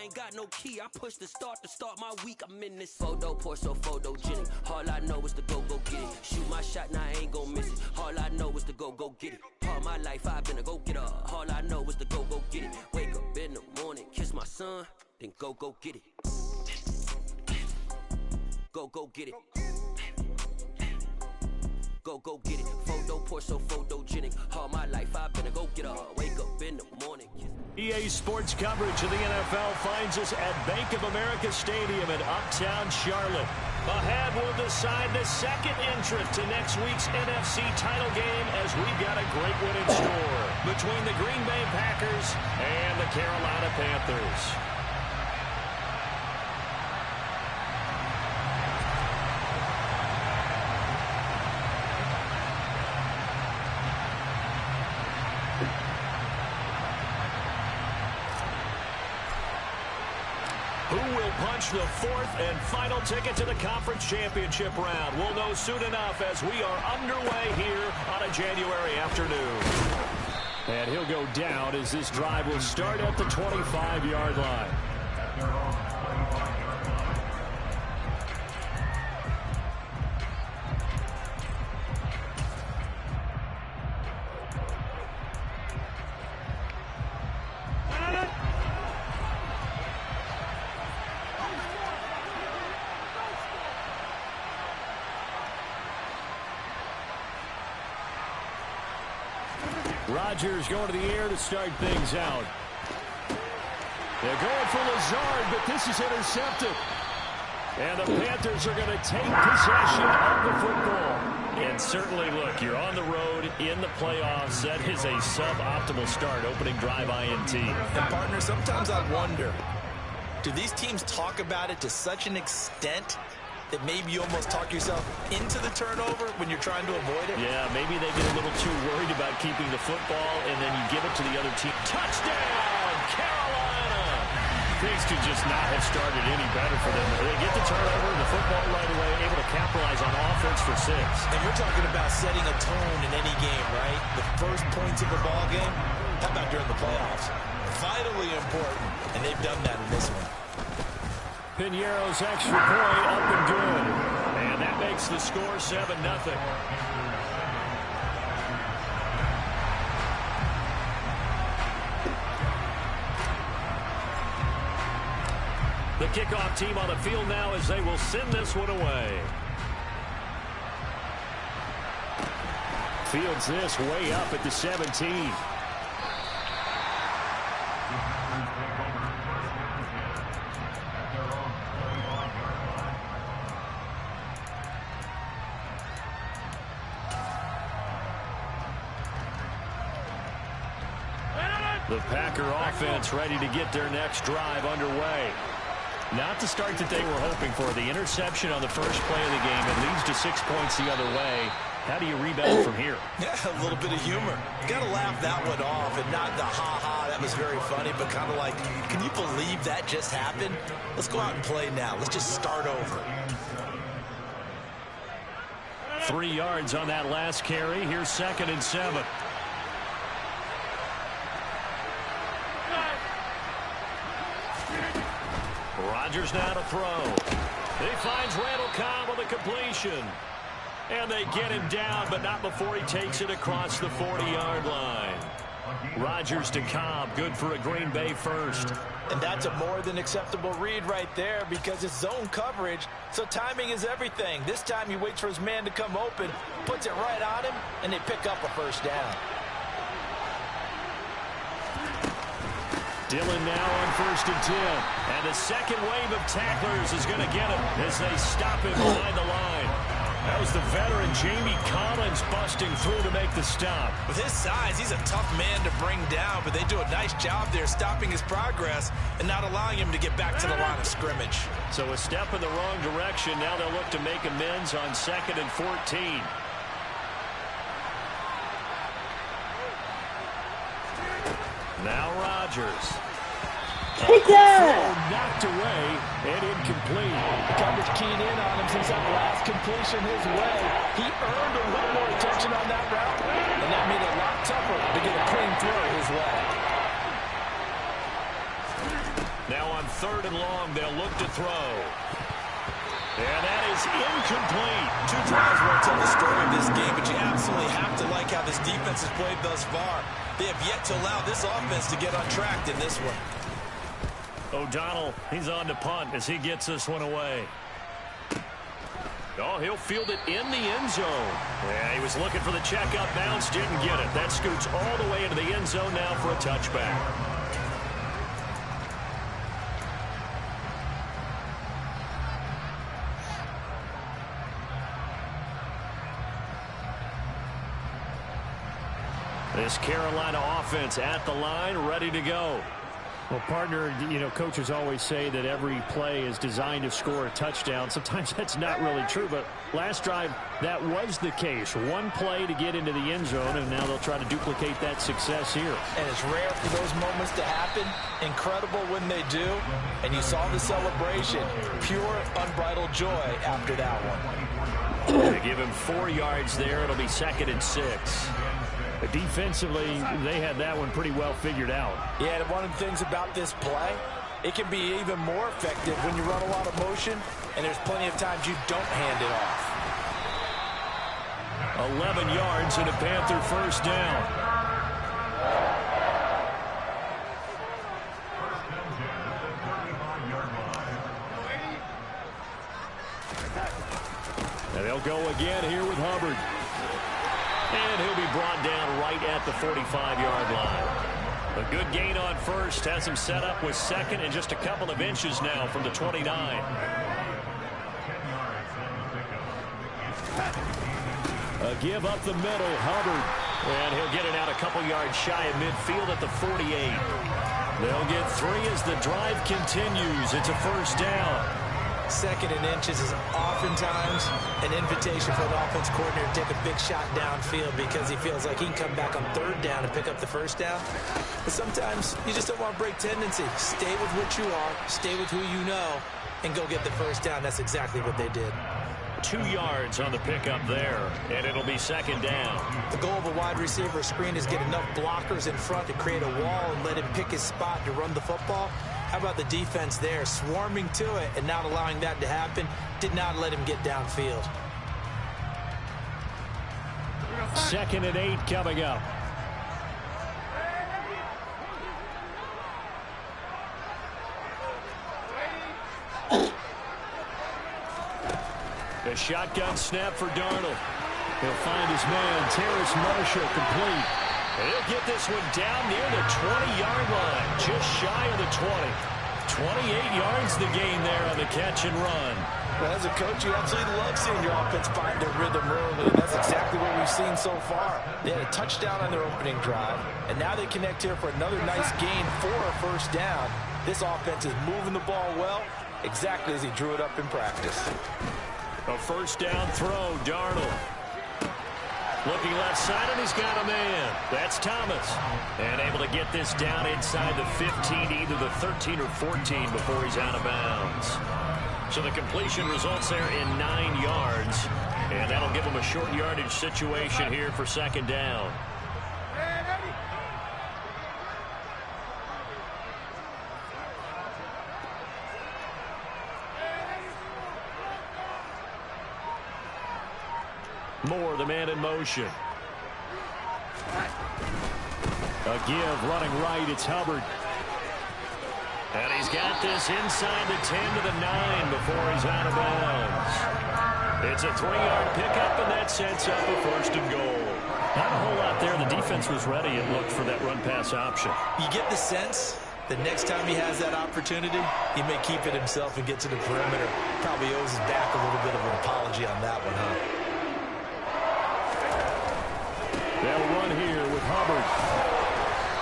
I ain't got no key. I push the start to start my week. I'm in this photo, pour so photogenic. All I know is to go get it. Shoot my shot, now I ain't gon' miss it. All I know is to go get it. All my life I've been a go-getter. All I know is to go get it. Wake up in the morning, kiss my son, then go get it. Go get it. Go get it. Photo, pour so photogenic. All my life I've been a go-getter. Wake up in the morning. EA Sports coverage of the NFL finds us at Bank of America Stadium in Uptown Charlotte. Ahead will decide the second entrant to next week's NFC title game, as we've got a great one in store between the Green Bay Packers and the Carolina Panthers. The fourth and final ticket to the conference championship round. We'll know soon enough as we are underway here on a January afternoon. And he'll go down as this drive will start at the 25-yard line. Rodgers going to the air to start things out. They're going for Lazard, but this is intercepted. And the Panthers are going to take possession of the football. And certainly, look, you're on the road in the playoffs. That is a suboptimal start, opening drive INT. And, partner, sometimes I wonder, do these teams talk about it to such an extent that maybe you almost talk yourself into the turnover when you're trying to avoid it? Yeah, maybe they get a little too worried about keeping the football, and then you give it to the other team. Touchdown, Carolina! Things could just not have started any better for them. They get the turnover, the football right away, able to capitalize on offense for 6. And we're talking about setting a tone in any game, right? The first points of a ball game, how about during the playoffs? Vitally important, and they've done that in this one. Piñeiro's extra point up and good. And that makes the score 7-0. The kickoff team on the field now as they will send this one away. Fields this way up at the 17. The Packer offense ready to get their next drive underway. Not the start that they were hoping for. The interception on the first play of the game. It leads to 6 points the other way. How do you rebound from here? Yeah, a little bit of humor. Got to laugh that one off, and not the ha-ha, that was very funny, but kind of like, can you believe that just happened? Let's go out and play now. Let's just start over. 3 yards on that last carry. Here's 2nd and 7. Rodgers now to throw. He finds Randall Cobb on the completion. And they get him down, but not before he takes it across the 40-yard line. Rodgers to Cobb, good for a Green Bay first. And that's a more than acceptable read right there because it's zone coverage, so timing is everything. This time he waits for his man to come open, puts it right on him, and they pick up a first down. Dillon now on 1st and 10. And the second wave of tacklers is going to get him as they stop him behind the line. That was the veteran Jamie Collins busting through to make the stop. With his size, he's a tough man to bring down, but they do a nice job there stopping his progress and not allowing him to get back to the line of scrimmage. So a step in the wrong direction. Now they'll look to make amends on 2nd and 14. Now Rodgers. Take that! Knocked away and incomplete. The coverage keyed in on him since that last completion his way. He earned a little more attention on that route, and that made it a lot tougher to get a clean throw his way. Now on 3rd and long, they'll look to throw. And that is incomplete. 2 drives won't tell the story of this game, but you absolutely have to like how this defense has played thus far. They have yet to allow this offense to get on track in this one. O'Donnell, he's on to punt as he gets this one away. Oh, he'll field it in the end zone. Yeah, he was looking for the checkup bounce, didn't get it. That scoots all the way into the end zone now for a touchback. This Carolina offense at the line, ready to go. Well, partner, you know, coaches always say that every play is designed to score a touchdown. Sometimes that's not really true, but last drive, that was the case. One play to get into the end zone, and now they'll try to duplicate that success here. And it's rare for those moments to happen. Incredible when they do. And you saw the celebration. Pure, unbridled joy after that one. They give him 4 yards there. It'll be 2nd and 6. But defensively, they had that one pretty well figured out. Yeah, and one of the things about this play, it can be even more effective when you run a lot of motion, and there's plenty of times you don't hand it off. 11 yards and a Panther first down. And they'll go again here with Hubbard. And he'll be brought down right at the 45-yard line. A good gain on first has him set up with 2nd and just a couple of inches now from the 29. A give up the middle, Hubbard. And he'll get it out a couple yards shy of midfield at the 48. They'll get 3 as the drive continues. It's a first down. 2nd and inches is oftentimes an invitation for an offense coordinator to take a big shot downfield because he feels like he can come back on 3rd down and pick up the first down. But sometimes you just don't want to break tendency. Stay with what you are, stay with who you know, and go get the first down. That's exactly what they did. 2 yards on the pickup there, and it'll be 2nd down. The goal of a wide receiver screen is get enough blockers in front to create a wall and let him pick his spot to run the football. How about the defense there, swarming to it and not allowing that to happen? Did not let him get downfield. 2nd and 8 coming up. A shotgun snap for Darnold. He'll find his man, Terrace Marshall, complete. He'll get this one down near the 20-yard line, just shy of the 20. 28 yards the gain there on the catch and run. Well, as a coach, you absolutely love seeing your offense find their rhythm early, and that's exactly what we've seen so far. They had a touchdown on their opening drive, and now they connect here for another nice gain for a first down. This offense is moving the ball well, exactly as he drew it up in practice. A first down throw, Darnold. Looking left side, and he's got a man. That's Thomas. And able to get this down inside the 15, either the 13 or 14 before he's out of bounds. So the completion results there in 9 yards. And that'll give him a short yardage situation here for 2nd down. Moore, the man in motion. A give, running right, it's Hubbard. And he's got this inside the 10 to the 9 before he's out of bounds. It's a 3-yard pickup, and that sets up a 1st and goal. Not a whole lot there. The defense was ready and looked for that run-pass option. You get the sense that next time he has that opportunity, he may keep it himself and get to the perimeter. Probably owes his back a little bit of an apology on that one, huh? They'll run here with Hubbard.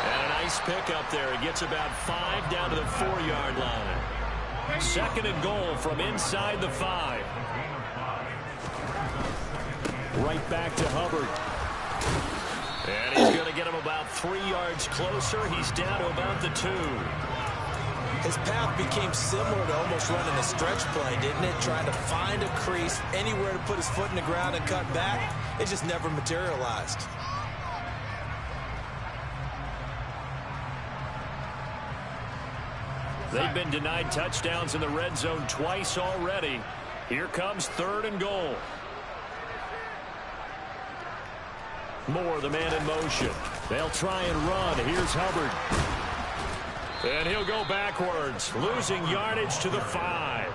And a nice pickup there. He gets about 5 down to the 4-yard line. 2nd and goal from inside the 5. Right back to Hubbard. And he's going to get him about 3 yards closer. He's down to about the 2. His path became similar to almost running a stretch play, didn't it? Trying to find a crease, anywhere to put his foot in the ground and cut back. It just never materialized. They've been denied touchdowns in the red zone twice already. Here comes 3rd and goal. Moore, the man in motion. They'll try and run. Here's Hubbard. And he'll go backwards, losing yardage to the 5.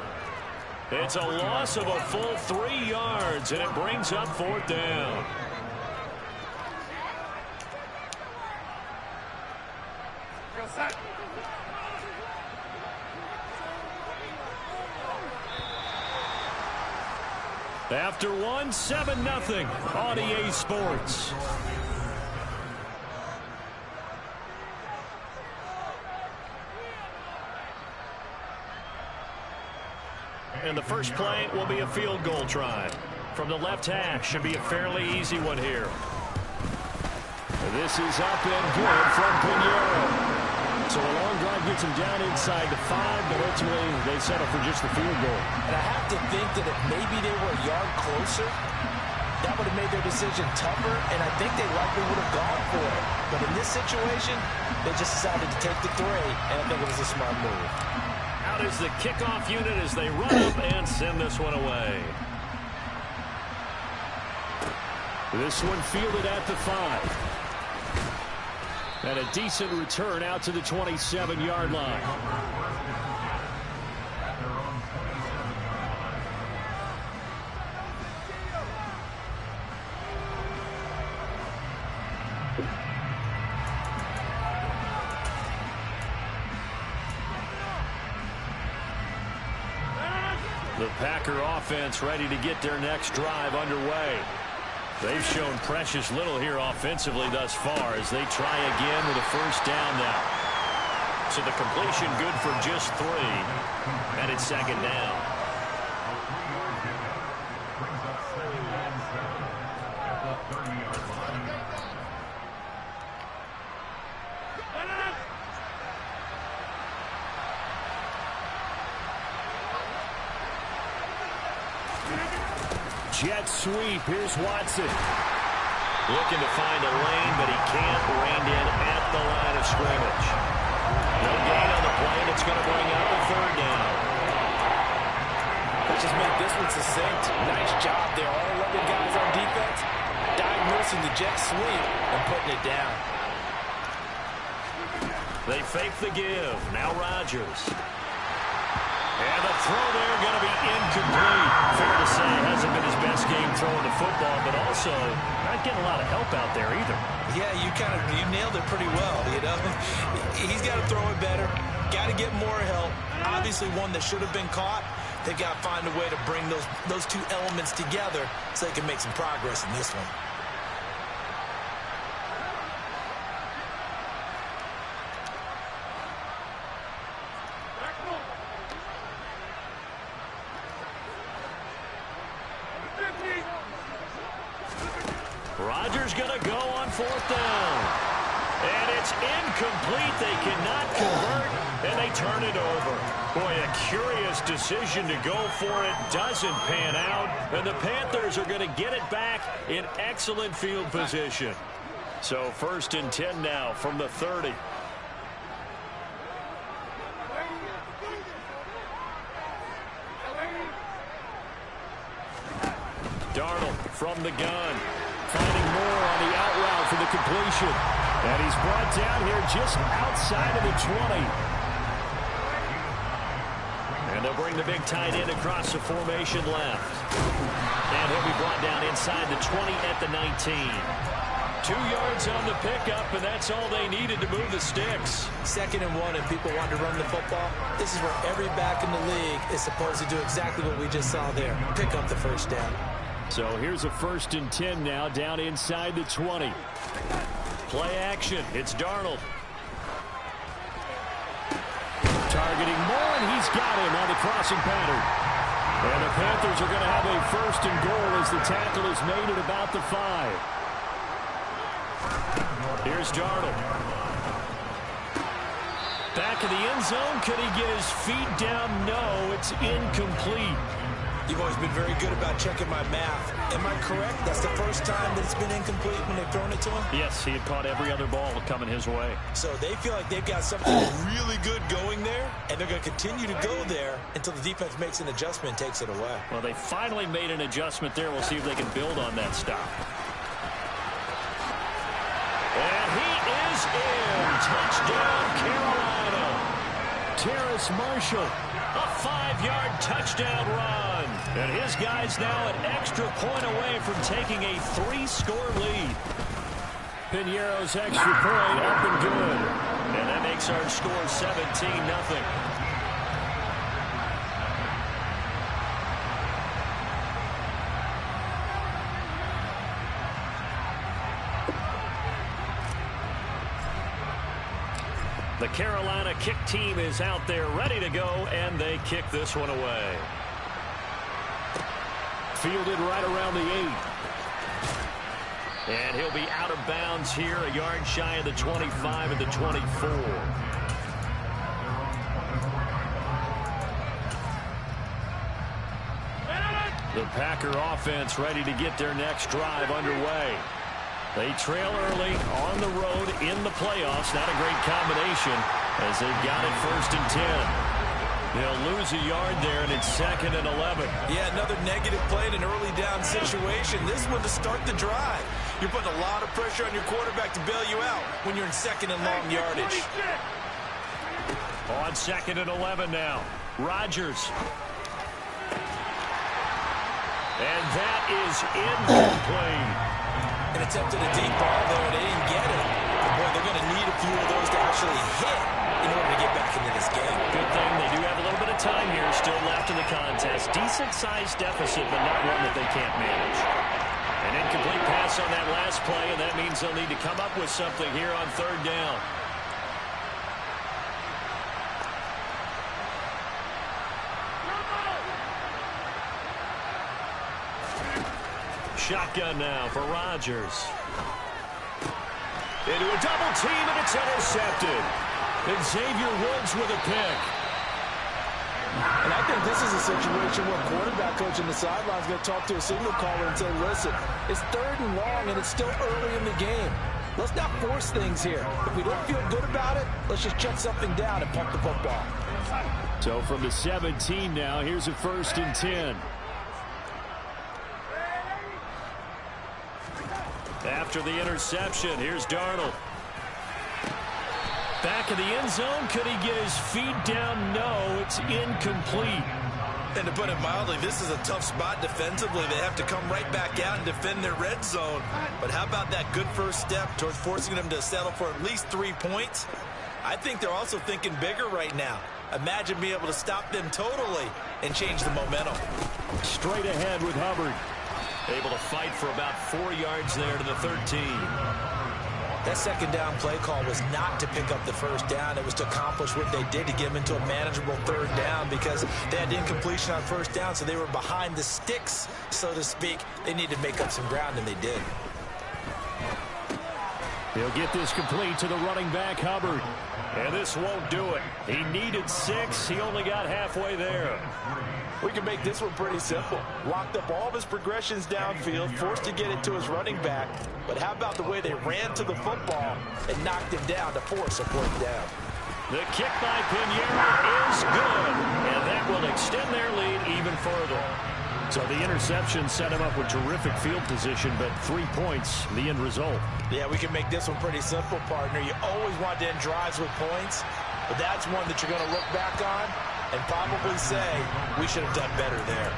It's a loss of a full 3 yards, and it brings up 4th down. After 1, 7-0 on EA Sports. And the first play will be a field goal try. From the left hash, should be a fairly easy one here. This is up and good from Pinheiro. So a long drive gets him down inside the 5, but ultimately they settle for just the field goal. And I have to think that if maybe they were a yard closer, that would have made their decision tougher, and I think they likely would have gone for it. But in this situation, they just decided to take the 3, and I think it was a smart move. Out is the kickoff unit as they run up and send this one away. This one fielded at the 5. And a decent return out to the 27-yard line. The Packer offense ready to get their next drive underway. They've shown precious little here offensively thus far as they try again with a first down now. So the completion good for just 3, and it's 2nd down. Jet sweep. Here's Watson. Looking to find a lane, but he can't. Reined in at the line of scrimmage. No gain on the play, and it's going to bring up a 3rd down. Let's just make this one succinct. Nice job there. All 11 guys on defense diagnosing the jet sweep and putting it down. They fake the give. Now Rodgers. And the throw there going to be incomplete. Fair to say, hasn't been his best game throwing the football, but also not getting a lot of help out there either. Yeah, you nailed it pretty well, you know. He's got to throw it better. Got to get more help. Obviously one that should have been caught. They've got to find a way to bring those 2 elements together so they can make some progress in this one. Rodgers going to go on 4th down. And it's incomplete. They cannot convert, and they turn it over. Boy, a curious decision to go for it. Doesn't pan out, and the Panthers are going to get it back in excellent field position. So 1st and 10 now from the 30. Darnold from the gun. Finding Moore on the out route for the completion. And he's brought down here just outside of the 20. And they'll bring the big tight end across the formation left. And he'll be brought down inside the 20 at the 19. 2 yards on the pickup, and that's all they needed to move the sticks. 2nd and 1, and people want to run the football. This is where every back in the league is supposed to do exactly what we just saw there. Pick up the first down. So here's a 1st and 10 now, down inside the 20. Play action. It's Darnold. Targeting Moore, and he's got him on the crossing pattern. And the Panthers are going to have a 1st and goal as the tackle is made at about the 5. Here's Darnold. Back in the end zone. Could he get his feet down? No, it's incomplete. You've always been very good about checking my math. Am I correct? That's the first time that it's been incomplete when they've thrown it to him? Yes, he had caught every other ball coming his way. So they feel like they've got something really good going there, And they're going to continue to go there until the defense makes an adjustment and takes it away. Well, they finally made an adjustment there. We'll see if they can build on that stop. And he is in. Touchdown, Carolina. Terrace Marshall, a 5-yard touchdown run. And his guy's now an extra point away from taking a 3-score lead. Piñeiro's extra point up and good. And that makes our score 17-0. The Carolina kick team is out there ready to go, and they kick this one away. Fielded right around the 8. And he'll be out of bounds here, a yard shy of the 25 at the 24. The Packer offense ready to get their next drive underway. They trail early on the road in the playoffs. Not a great combination as they've got it 1st and 10. They'll lose a yard there, and it's 2nd and 11. Yeah, another negative play in an early down situation. This one to start the drive. You're putting a lot of pressure on your quarterback to bail you out when you're in 2nd and long yardage. On 2nd and 11 now. Rodgers. And that is incomplete. And attempted a deep ball, though they didn't get it. Boy, they're going to need a few of those to actually hit in order to get back into this game. Good thing they do have a little bit of time here still left in the contest. Decent-sized deficit, but not one that they can't manage. An incomplete pass on that last play, and that means they'll need to come up with something here on 3rd down. Shotgun now for Rodgers. Into a double team, and it's intercepted. And Xavier Woods with a pick. And I think this is a situation where quarterback coach on the sideline is going to talk to a signal caller and say, listen, it's 3rd and long, and it's still early in the game. Let's not force things here. If we don't feel good about it, let's just check something down and pump the football. So from the 17 now, here's a 1st and 10. After the interception, here's Darnold. Back in the end zone. Could he get his feet down? No, it's incomplete. And to put it mildly, this is a tough spot defensively. They have to come right back out and defend their red zone. But how about that good first step towards forcing them to settle for at least 3 points? I think they're also thinking bigger right now. Imagine being able to stop them totally and change the momentum. Straight ahead with Hubbard. Able to fight for about 4 yards there to the 13. That 2nd down play call was not to pick up the 1st down. It was to accomplish what they did to get them into a manageable 3rd down because they had incompletion on 1st down, so they were behind the sticks, so to speak. They needed to make up some ground, and they did. He'll get this complete to the running back, Hubbard. And this won't do it. He needed 6. He only got halfway there. We can make this one pretty simple. Locked up all of his progressions downfield, forced to get it to his running back. But how about the way they ran to the football and knocked him down to force a 4th down? The kick by Piñeiro is good, and that will extend their lead even further. So the interception set him up with terrific field position, but 3 points, the end result. Yeah, we can make this one pretty simple, partner. You always want to end drives with points, but that's one that you're going to look back on and probably say, we should have done better there.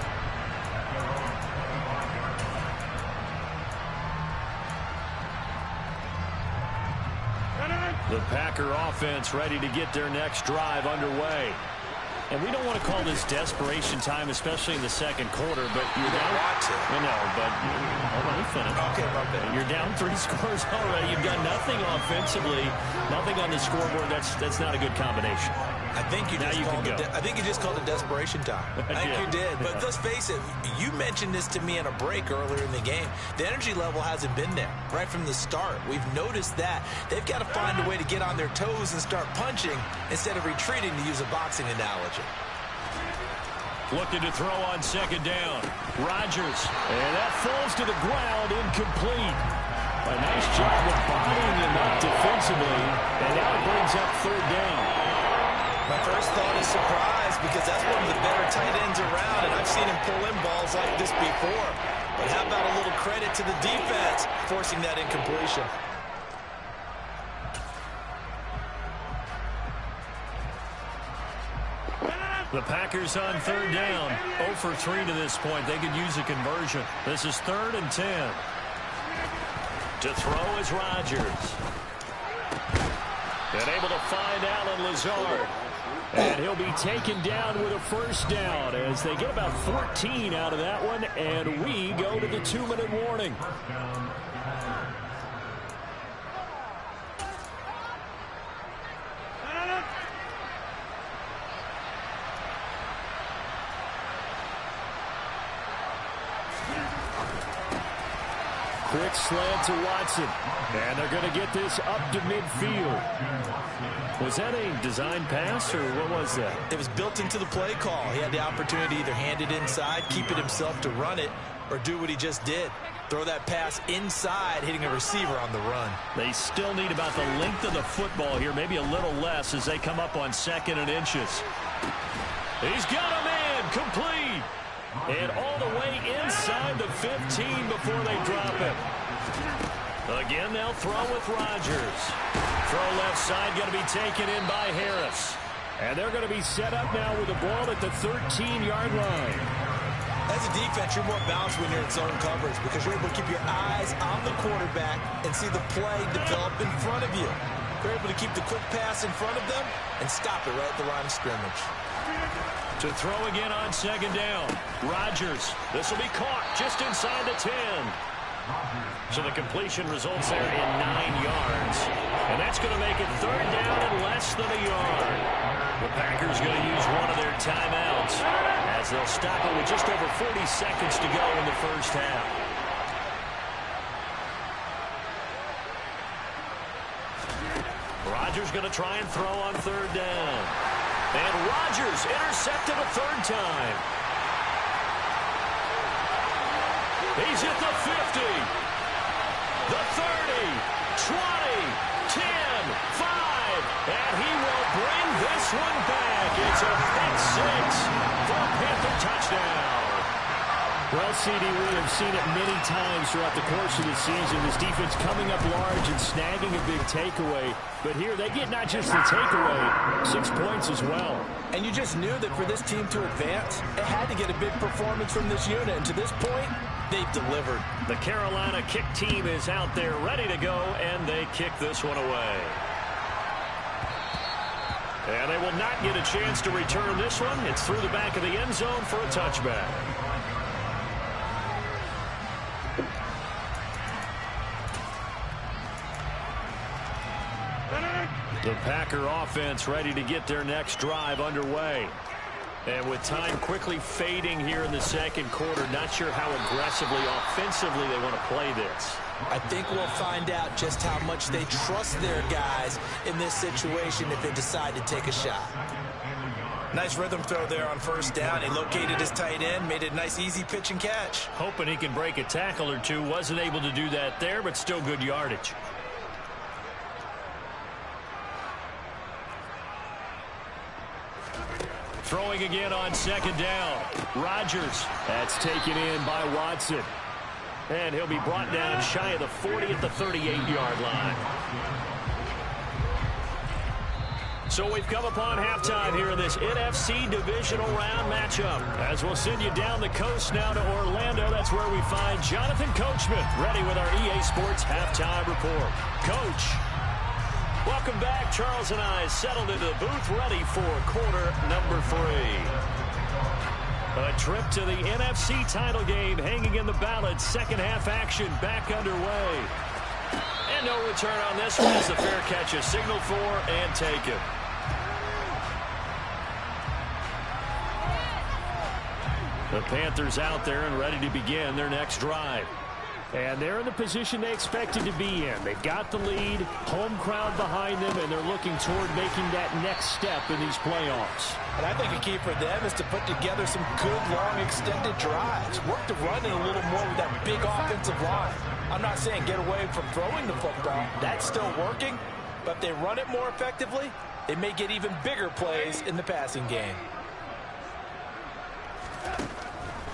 The Packer offense ready to get their next drive underway. And we don't want to call this desperation time, especially in the 2nd quarter, but you're down. I know, but hold on, let me finish. Okay, my bad. You're down 3 scores already. You've got nothing offensively, nothing on the scoreboard. That's not a good combination. I think you just called it desperation time. I think you did. But let's face it, you mentioned this to me in a break earlier in the game. The energy level hasn't been there right from the start. We've noticed that. They've got to find a way to get on their toes and start punching instead of retreating, to use a boxing analogy. Looking to throw on 2nd down. Rodgers. And that falls to the ground, incomplete. A nice job of bodying him up defensively. And now it brings up 3rd down. My first caught his surprise because that's one of the better tight ends around, and I've seen him pull in balls like this before. But how about a little credit to the defense forcing that incompletion? The Packers on third down. 0 for 3 to this point. They could use a conversion. This is 3rd and 10. To throw is Rodgers. And able to find Allen Lazard. And he'll be taken down with a first down as they get about 14 out of that one. And we go to the 2-minute warning. Quick slant to Watson. And they're going to get this up to midfield. Was that a design pass, or what was that? It was built into the play call. He had the opportunity to either hand it inside, keep it himself to run it, or do what he just did. Throw that pass inside, hitting a receiver on the run. They still need about the length of the football here, maybe a little less as they come up on 2nd and inches. He's got a man, complete. And all the way inside the 15 before they drop him. Again, they'll throw with Rodgers. Throw left side, going to be taken in by Harris. And they're going to be set up now with the ball at the 13-yard line. As a defense, you're more balanced when you're in zone coverage because you're able to keep your eyes on the quarterback and see the play develop in front of you. You're able to keep the quick pass in front of them and stop it right at the line of scrimmage. To throw again on 2nd down. Rodgers. This will be caught just inside the 10. So the completion results there in 9 yards. And that's going to make it 3rd down and less than a yard. The Packers going to use one of their timeouts as they'll stop it with just over 40 seconds to go in the first half. Rodgers going to try and throw on 3rd down. And Rodgers intercepted a 3rd time. He's at the 50, the 30, 20, 10, 5, and he will bring this one back. It's a pick 6 for a Panther touchdown. Well, CD, we have seen it many times throughout the course of the season. This defense coming up large and snagging a big takeaway. But here they get not just the takeaway, 6 points as well. And you just knew that for this team to advance, it had to get a big performance from this unit. And to this point, they've delivered. The Carolina kick team is out there ready to go, and they kick this one away. And they will not get a chance to return this one. It's through the back of the end zone for a touchback. The Packer offense ready to get their next drive underway. And with time quickly fading here in the 2nd quarter, not sure how aggressively, offensively they want to play this. I think we'll find out just how much they trust their guys in this situation if they decide to take a shot. Nice rhythm throw there on 1st down. He located his tight end, made it a nice easy pitch and catch. Hoping he can break a tackle or two. Wasn't able to do that there, but still good yardage. Throwing again on 2nd down. Rodgers. That's taken in by Watson. And he'll be brought down shy of the 40 at the 38-yard line. So we've come upon halftime here in this NFC Divisional Round matchup. As we'll send you down the coast now to Orlando, that's where we find Jonathan Coachman ready with our EA Sports Halftime Report. Coach. Welcome back. Charles and I settled into the booth ready for quarter number 3. A trip to the NFC title game hanging in the balance. 2nd half action back underway. And no return on this one as the fair catch is signaled for and taken. The Panthers out there and ready to begin their next drive. And they're in the position they expected to be in. They've got the lead, home crowd behind them, and they're looking toward making that next step in these playoffs. And I think a key for them is to put together some good, long, extended drives. Work the run in a little more with that big offensive line. I'm not saying get away from throwing the football. That's still working. But if they run it more effectively, they may get even bigger plays in the passing game.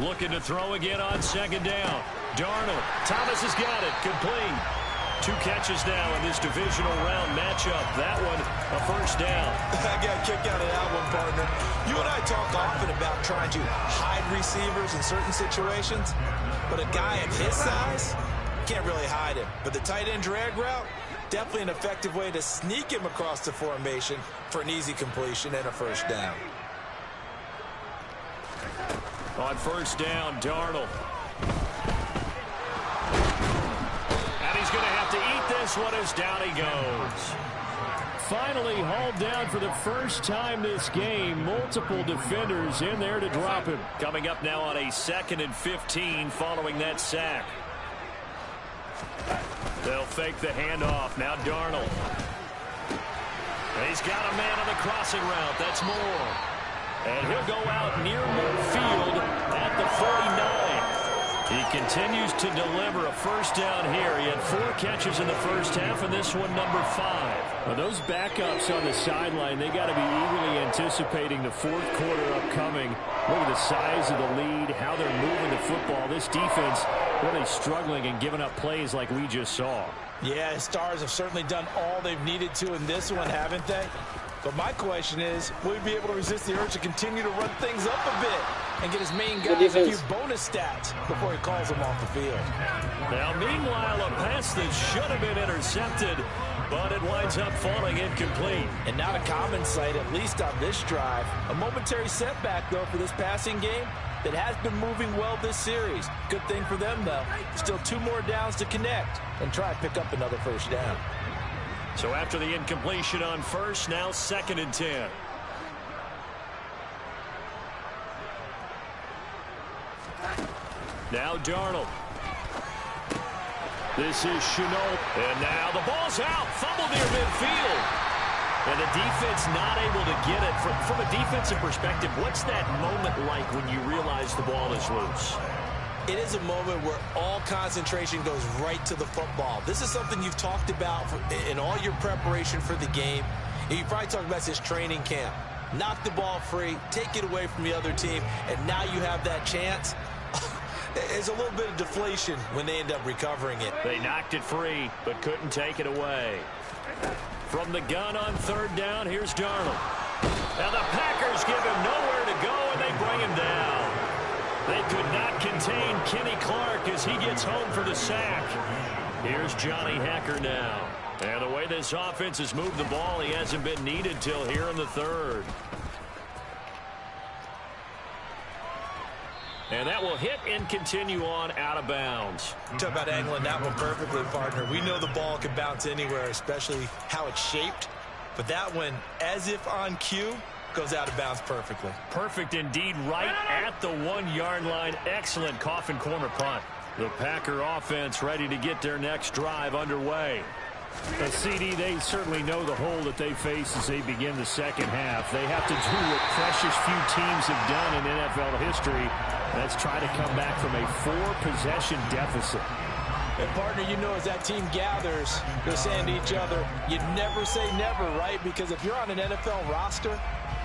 Looking to throw again on second down. Darnold. Thomas has got it. Complete. 2 catches now in this divisional round matchup. That one, a first down. I got a kick out of that one, partner. You and I talk often about trying to hide receivers in certain situations, but a guy of his size can't really hide him. But the tight end drag route, definitely an effective way to sneak him across the formation for an easy completion and a first down. On first down, Darnold. And he's going to have to eat this one as down he goes. Finally hauled down for the first time this game. Multiple defenders in there to drop him. Coming up now on a 2nd and 15 following that sack. They'll fake the handoff. Now Darnold. And he's got a man on the crossing route. That's Moore. And he'll go out near midfield at the 49. He continues to deliver a first down here. He had 4 catches in the first half, and this one number 5. Now those backups on the sideline, they got to be eagerly anticipating the fourth quarter upcoming. Look at the size of the lead, how they're moving the football. This defense really struggling and giving up plays like we just saw. Yeah, Stars have certainly done all they've needed to in this one, haven't they? But my question is, will he be able to resist the urge to continue to run things up a bit and get his main guys a few bonus stats before he calls them off the field? Now, meanwhile, a pass that should have been intercepted, but it winds up falling incomplete. And not a common sight, at least on this drive. A momentary setback, though, for this passing game that has been moving well this series. Good thing for them, though. Still 2 more downs to connect and try to pick up another first down. So after the incompletion on first, now 2nd and 10. Now Darnold. This is Chenault. And now the ball's out. Fumble near midfield. And the defense not able to get it. From a defensive perspective, what's that moment like when you realize the ball is loose? It is a moment where all concentration goes right to the football. This is something you've talked about in all your preparation for the game. And you probably talked about this training camp. Knock the ball free, take it away from the other team, and now you have that chance. There's a little bit of deflation when they end up recovering it. They knocked it free, but couldn't take it away. From the gun on 3rd down, here's Darnold. Now the Packers give him nowhere to go, and they bring him down. They could not contain Kenny Clark as he gets home for the sack. Here's Johnny Hacker now. And the way this offense has moved the ball, he hasn't been needed till here in the 3rd. And that will hit and continue on out of bounds. Talk about angling that one perfectly, partner. We know the ball can bounce anywhere, especially how it's shaped. But that one, as if on cue, goes out of bounds perfectly. Perfect indeed, right at the 1-yard line. Excellent coffin corner punt. The Packer offense ready to get their next drive underway. CD, they certainly know the hole that they face as they begin the second half. They have to do what precious few teams have done in NFL history. That's try to come back from a 4-possession deficit. And, partner, you know as that team gathers, they're saying to each other, you never say never, right? Because if you're on an NFL roster,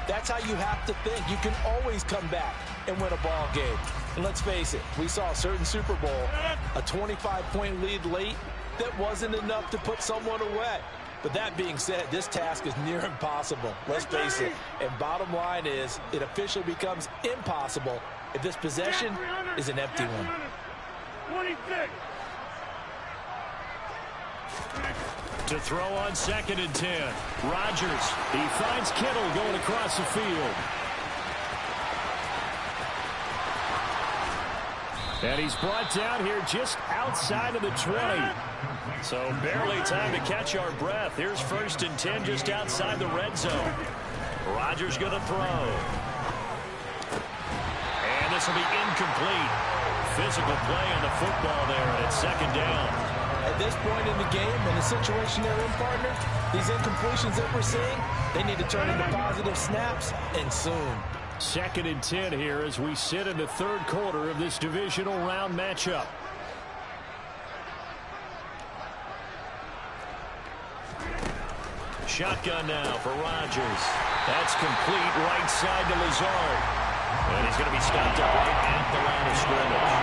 that's how you have to think. You can always come back and win a ball game. And let's face it, we saw a certain Super Bowl, a 25-point lead late that wasn't enough to put someone away. But that being said, this task is near impossible. Let's face it. And bottom line is, it officially becomes impossible if this possession is an empty one. 26. To throw on 2nd and 10. Rodgers. He finds Kittle going across the field. And he's brought down here just outside of the 20. So barely time to catch our breath. Here's 1st and 10 just outside the red zone. Rodgers going to throw. And this will be incomplete. Physical play on the football there, and it's 2nd down. At this point in the game, in the situation they're in, partner, these incompletions that we're seeing, they need to turn into positive snaps, and soon. 2nd and 10 here as we sit in the 3rd quarter of this divisional round matchup. shotgun now for Rodgers. That's complete right side to Lazard. And he's going to be stopped up right at the line of scrimmage.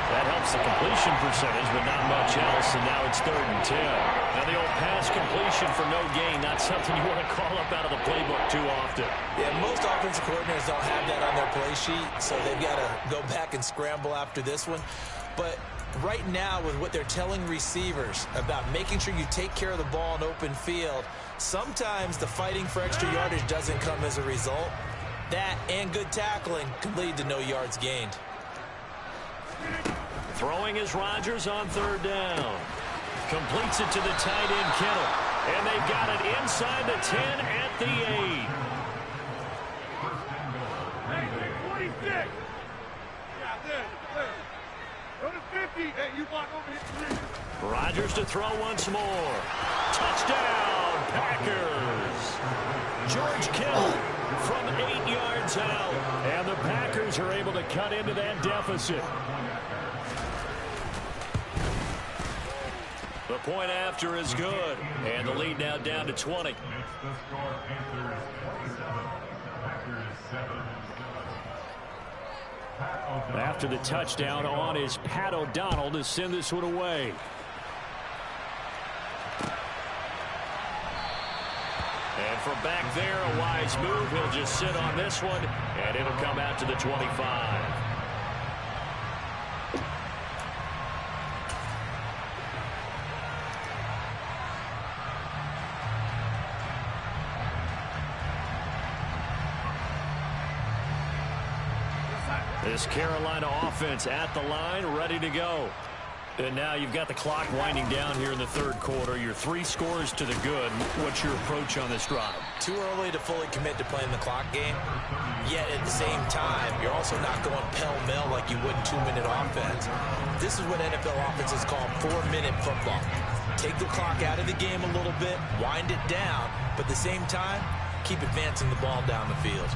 That helps the completion percentage, but not much else, and now it's 3rd and 10. Now the old pass completion for no gain, not something you want to call up out of the playbook too often. Yeah, most offensive coordinators don't have that on their play sheet, so they've got to go back and scramble after this one. But right now, with what they're telling receivers about making sure you take care of the ball in open field, sometimes the fighting for extra yardage doesn't come as a result. That and good tackling can lead to no yards gained. Throwing is Rodgers on 3rd down. Completes it to the tight end, Kittle. And they've got it inside the 10 at the 8. 26. Yeah, there. Go to 50. Hey, you block over here. Rodgers to throw once more. Touchdown, Packers. George Kittle from 8 yards out. And the Packers are able to cut into that deficit. The point after is good. And the lead now down to 20. After the touchdown, on is Pat O'Donnell to send this one away. And from back there, a wise move. He'll just sit on this one, and it'll come out to the 25. This Carolina offense at the line, ready to go. And now you've got the clock winding down here in the 3rd quarter. Your 3 scores to the good. What's your approach on this drive? Too early to fully commit to playing the clock game. Yet at the same time, you're also not going pell-mell like you would in 2-minute offense. This is what NFL offenses call 4-minute football. Take the clock out of the game a little bit, wind it down, but at the same time, keep advancing the ball down the field.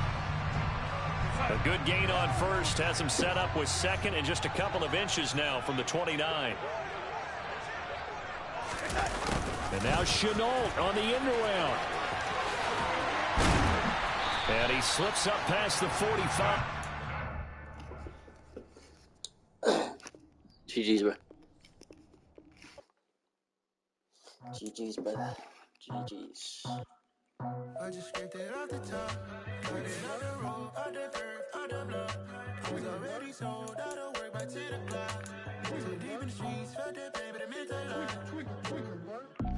A good gain on 1st, has him set up with 2nd and just a couple of inches now from the 29. And now Chenault on the end around. And he slips up past the 45. GG's, bro. GG's, brother. GG's. I just scraped it off the top. Put it on the road, on the curve, on the block. I was already sold out of work by 10 o'clock. So deep in the streets, felt that pain, but it meant a lot.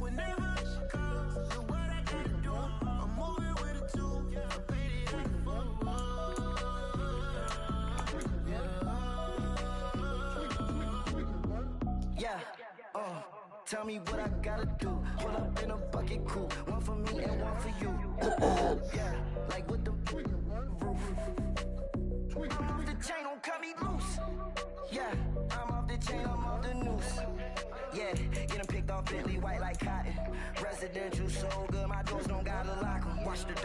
Whenever she calls, look what I gotta do. I'm moving with a 2. I paid it in full. Yeah. Tell me what I gotta do. Pull up in a bucket crew. One for me and one for you. Yeah, like with the roof. I'm off the chain, don't cut me loose. Yeah, I'm off the chain, I'm off the noose. Yeah, get them picked off Bentley white like cotton. Residential so good, my doors don't gotta lock 'em. Watch the dirt.